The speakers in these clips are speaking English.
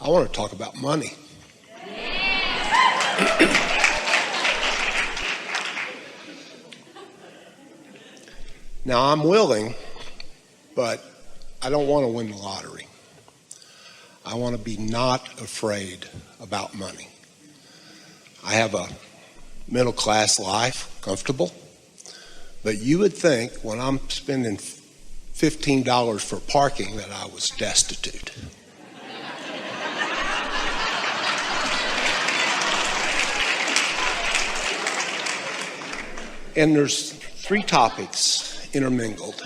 I want to talk about money. Now, I'm willing, but I don't want to win the lottery. I want to be not afraid about money. I have a middle-class life, comfortable, but you would think when I'm spending $15 for parking that I was destitute. And there's three topics intermingled.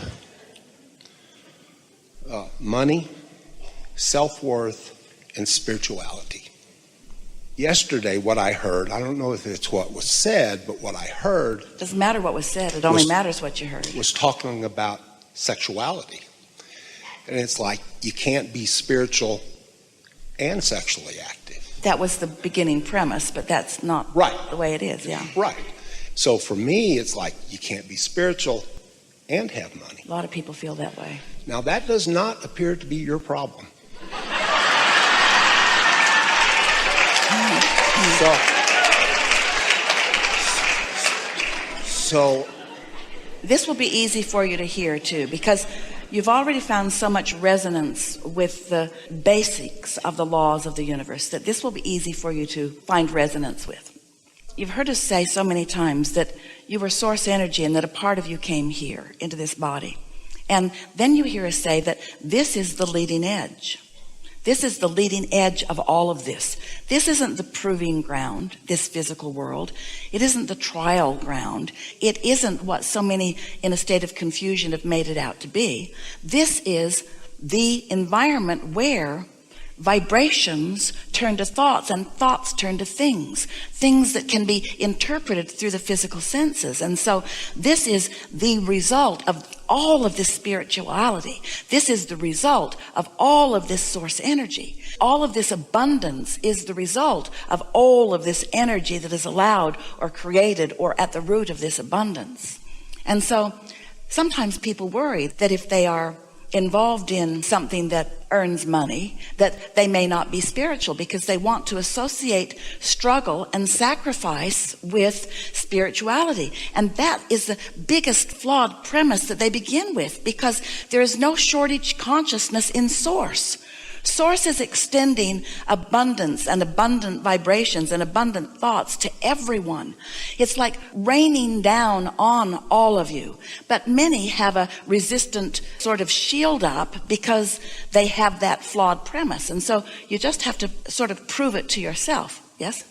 Money, self-worth, and spirituality. Yesterday, what I heard, I don't know if it's what was said, but what I heard... Doesn't matter what was said. It only matters what you heard. ...was talking about sexuality. And it's like you can't be spiritual and sexually active. That was the beginning premise, but that's not the way it is, yeah. Right. So for me, it's like you can't be spiritual and have money. A lot of people feel that way. Now, that does not appear to be your problem. So this will be easy for you to hear too, because you've already found so much resonance with the basics of the laws of the universe that this will be easy for you to find resonance with. You've heard us say so many times that you were source energy and that a part of you came here into this body. And then you hear us say that this is the leading edge. This is the leading edge of all of this. This isn't the proving ground, this physical world. It isn't the trial ground. It isn't what so many in a state of confusion have made it out to be. This is the environment where vibrations turn to thoughts and thoughts turn to things that can be interpreted through the physical senses. And so this is the result of all of this spirituality. This is the result of all of this source energy. All of this abundance is the result of all of this energy that is allowed or created or at the root of this abundance. And so sometimes people worry that if they are involved in something that earns money, that they may not be spiritual because they want to associate struggle and sacrifice with spirituality. And that is the biggest flawed premise that they begin with, because there is no shortage consciousness in source. Source is extending abundance and abundant vibrations and abundant thoughts to everyone. It's like raining down on all of you. But many have a resistant sort of shield up because they have that flawed premise. And so you just have to sort of prove it to yourself. Yes?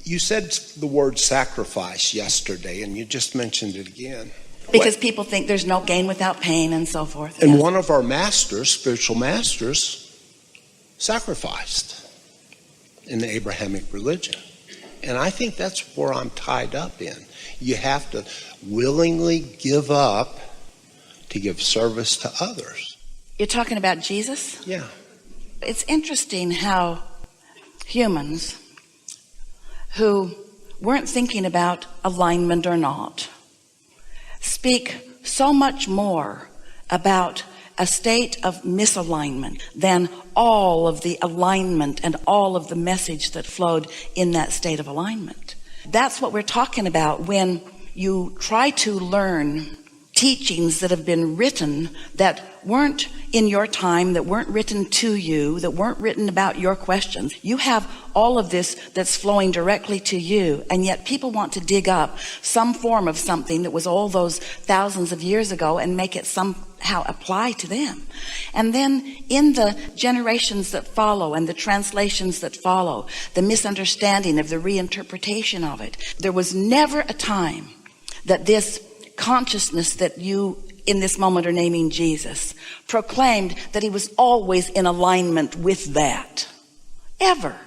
You said the word sacrifice yesterday, and you just mentioned it again. Because people think there's no gain without pain and so forth. And yes. One of our masters, spiritual masters, sacrificed in the Abrahamic religion. And I think that's where I'm tied up in. You have to willingly give up to give service to others. You're talking about Jesus? Yeah. It's interesting how humans who weren't thinking about alignment or not speak so much more about a state of misalignment than all of the alignment and all of the message that flowed in that state of alignment. That's what we're talking about when you try to learn teachings that have been written that weren't in your time, that weren't written to you, that weren't written about your questions. You have all of this that's flowing directly to you, and yet people want to dig up some form of something that was all those thousands of years ago and make it somehow apply to them. And then in the generations that follow and the translations that follow, the misunderstanding of the reinterpretation of it, there was never a time that this consciousness that you in this moment are naming Jesus proclaimed that he was always in alignment with that, ever.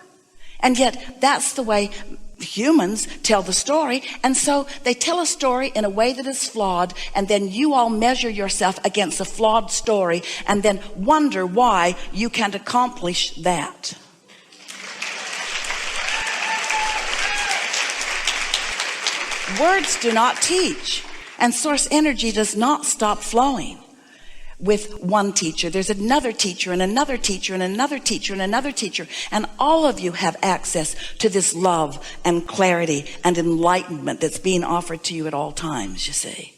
And yet that's the way humans tell the story. And so they tell a story in a way that is flawed, and then you all measure yourself against a flawed story and then wonder why you can't accomplish that. Words do not teach, and source energy does not stop flowing. with one teacher. There's another teacher and another teacher and another teacher and another teacher. And all of you have access to this love and clarity and enlightenment that's being offered to you at all times, you see.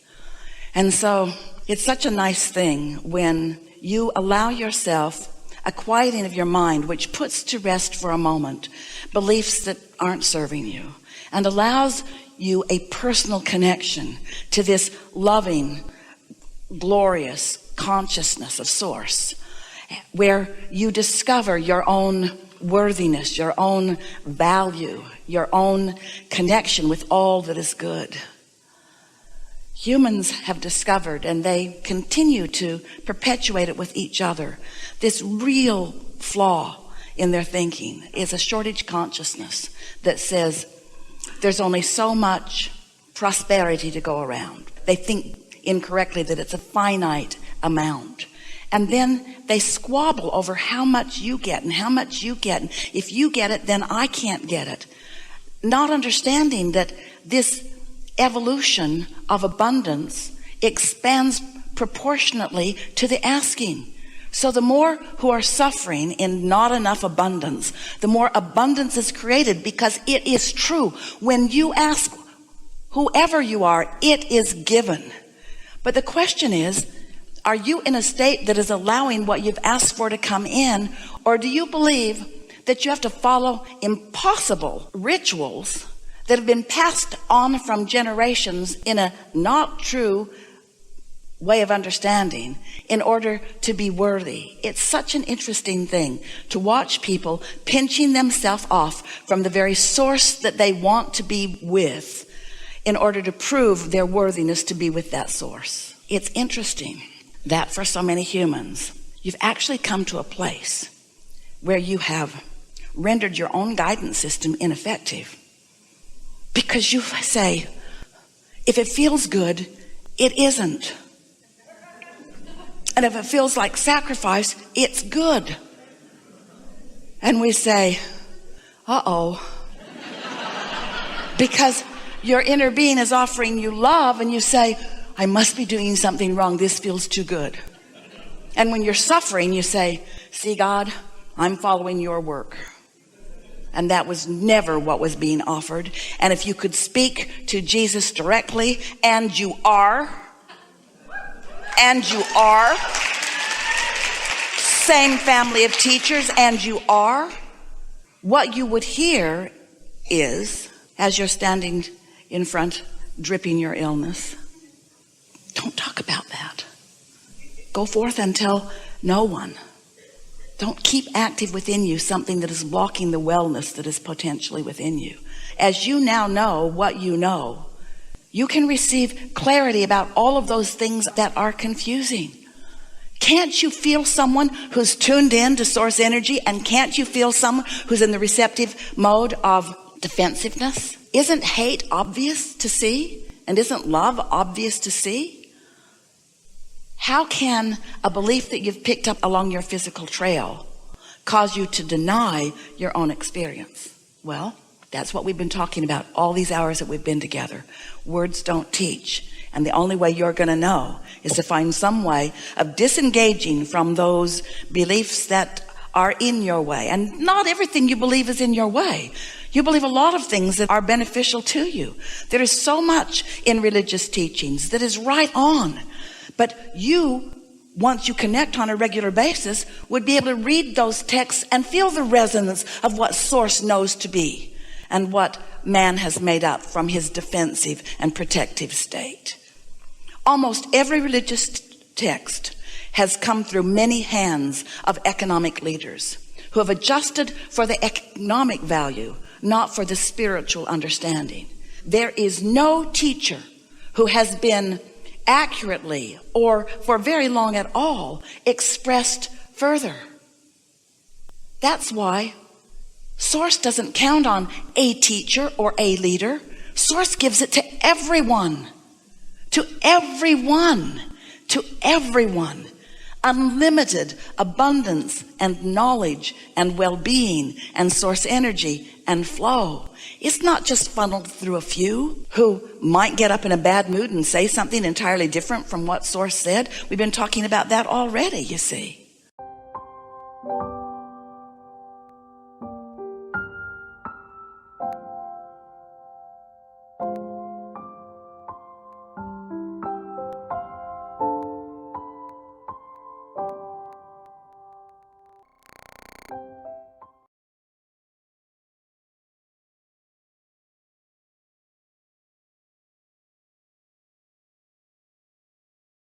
And so it's such a nice thing when you allow yourself a quieting of your mind, which puts to rest for a moment beliefs that aren't serving you and allows you a personal connection to this loving, glorious consciousness of Source, where you discover your own worthiness, your own value, your own connection with all that is good. Humans have discovered, and they continue to perpetuate it with each other, this real flaw in their thinking is a shortage consciousness that says there's only so much prosperity to go around. They think incorrectly that it's a finite amount. And then they squabble over how much you get and how much you get. And if you get it, then I can't get it. Not understanding that this evolution of abundance expands proportionately to the asking. So the more who are suffering in not enough abundance, the more abundance is created, because it is true. When you ask whoever you are, it is given. But the question is, are you in a state that is allowing what you've asked for to come in, or do you believe that you have to follow impossible rituals that have been passed on from generations in a not true way of understanding in order to be worthy? It's such an interesting thing to watch people pinching themselves off from the very source that they want to be with in order to prove their worthiness to be with that source. It's interesting that for so many humans, you've actually come to a place where you have rendered your own guidance system ineffective, because you say, if it feels good, it isn't. And if it feels like sacrifice, it's good. And we say, uh-oh. Because your inner being is offering you love, and you say, I must be doing something wrong. This feels too good. And when you're suffering, you say, see, God, I'm following your work. And that was never what was being offered. And if you could speak to Jesus directly, and you are, same family of teachers, and you are, what you would hear is, as you're standing in front, dripping your illness, don't talk about that. Go forth and tell no one. Don't keep active within you something that is blocking the wellness that is potentially within you. As you now know what you know, you can receive clarity about all of those things that are confusing. Can't you feel someone who's tuned in to source energy? And can't you feel someone who's in the receptive mode of defensiveness? Isn't hate obvious to see? And isn't love obvious to see? How can a belief that you've picked up along your physical trail cause you to deny your own experience? Well, that's what we've been talking about all these hours that we've been together. Words don't teach. And the only way you're going to know is to find some way of disengaging from those beliefs that are in your way. And not everything you believe is in your way. You believe a lot of things that are beneficial to you. There is so much in religious teachings that is right on. But you, once you connect on a regular basis, would be able to read those texts and feel the resonance of what Source knows to be and what man has made up from his defensive and protective state. Almost every religious text has come through many hands of economic leaders who have adjusted for the economic value, not for the spiritual understanding. There is no teacher who has been accurately or for very long at all expressed further. That's why Source doesn't count on a teacher or a leader. Source gives it to everyone, to everyone, to everyone, unlimited abundance and knowledge and well-being and source energy and flow. It's not just funneled through a few who might get up in a bad mood and say something entirely different from what source said. We've been talking about that already, you see.